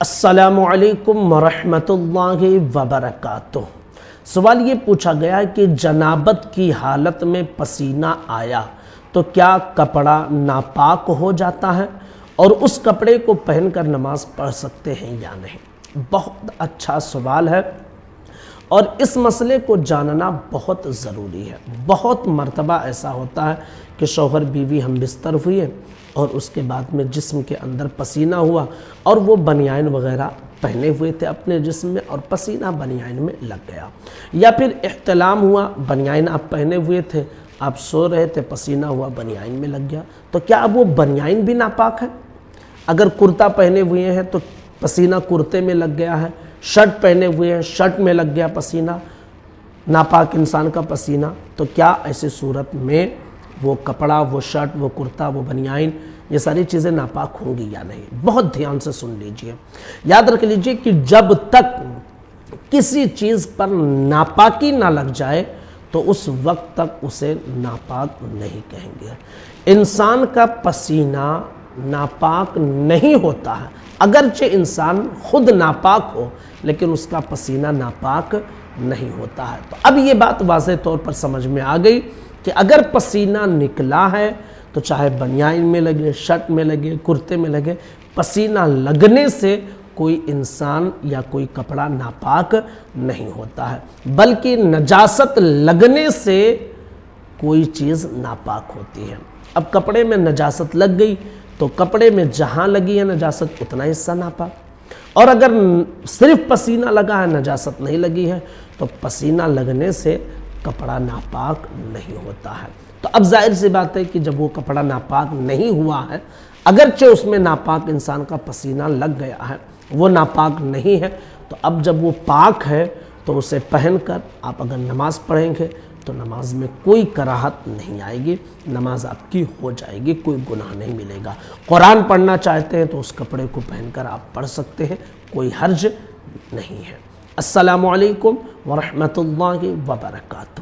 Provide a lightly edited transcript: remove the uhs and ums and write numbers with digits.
السلام علیکم ورحمۃ اللہ وبرکاتہ۔ سوال یہ پوچھا گیا کہ جنابت کی حالت میں پسینہ آیا تو کیا کپڑا ناپاک ہو جاتا ہے اور اس کپڑے کو پہن کر نماز پڑھ سکتے ہیں یا نہیں؟ بہت اچھا سوال ہے اور اس مسئلے کو جاننا بہت ضروری ہے۔ بہت مرتبہ ایسا ہوتا ہے کہ شوہر بیوی ہم بستر ہوئے اور اس کے بعد میں جسم کے اندر پسینہ ہوا اور وہ بنیان وغیرہ پہنے ہوئے تھے اپنے جسم میں اور پسینہ بنیان میں لگ گیا، یا پھر احتلام ہوا، بنیان آپ پہنے ہوئے تھے، آپ سو رہے تھے، پسینہ ہوا، بنیان میں لگ گیا، تو کیا اب وہ بنیان بھی ناپاک ہے؟ اگر کرتا پہنے ہوئے ہیں تو پسینہ کرتے میں لگ گیا ہے، شرٹ پہنے ہوئے ہیں، شرٹ میں لگ گیا پسینہ، ناپاک انسان کا پسینہ، تو کیا ایسی صورت میں وہ کپڑا، وہ شرٹ، وہ کرتا، وہ بنیان، یہ ساری چیزیں ناپاک ہوں گی یا نہیں؟ بہت دھیان سے سن لیجئے، یاد رکھ لیجئے کہ جب تک کسی چیز پر ناپاکی نہ لگ جائے تو اس وقت تک اسے ناپاک نہیں کہیں گے۔ انسان کا پسینہ ناپاک نہیں ہوتا ہے، اگرچہ انسان خود ناپاک ہو لیکن اس کا پسینہ ناپاک نہیں ہوتا ہے۔ تو اب یہ بات واضح طور پر سمجھ میں آ گئی کہ اگر پسینہ نکلا ہے تو چاہے بنیان میں لگے، شرٹ میں لگے، کرتے میں لگے، پسینہ لگنے سے کوئی انسان یا کوئی کپڑا ناپاک نہیں ہوتا ہے، بلکہ نجاست لگنے سے کوئی چیز ناپاک ہوتی ہے۔ اب کپڑے میں نجاست لگ گئی تو کپڑے میں جہاں لگی ہے نجاست اتنا حصہ ناپاک، اور اگر صرف پسینہ لگا ہے، نجاست نہیں لگی ہے، تو پسینہ لگنے سے کپڑا ناپاک نہیں ہوتا ہے۔ تو اب ظاہر سی بات ہے کہ جب وہ کپڑا ناپاک نہیں ہوا ہے، اگرچہ اس میں ناپاک انسان کا پسینہ لگ گیا ہے، وہ ناپاک نہیں ہے، تو اب جب وہ پاک ہے تو اسے پہن کر آپ اگر نماز پڑھیں گے تو نماز میں کوئی کراہت نہیں آئے گی، نماز آپ کی ہو جائے گی، کوئی گناہ نہیں ملے گا۔ قرآن پڑھنا چاہتے ہیں تو اس کپڑے کو پہن کر آپ پڑھ سکتے ہیں، کوئی حرج نہیں ہے۔ السلام علیکم ورحمۃ اللہ وبرکاتہ۔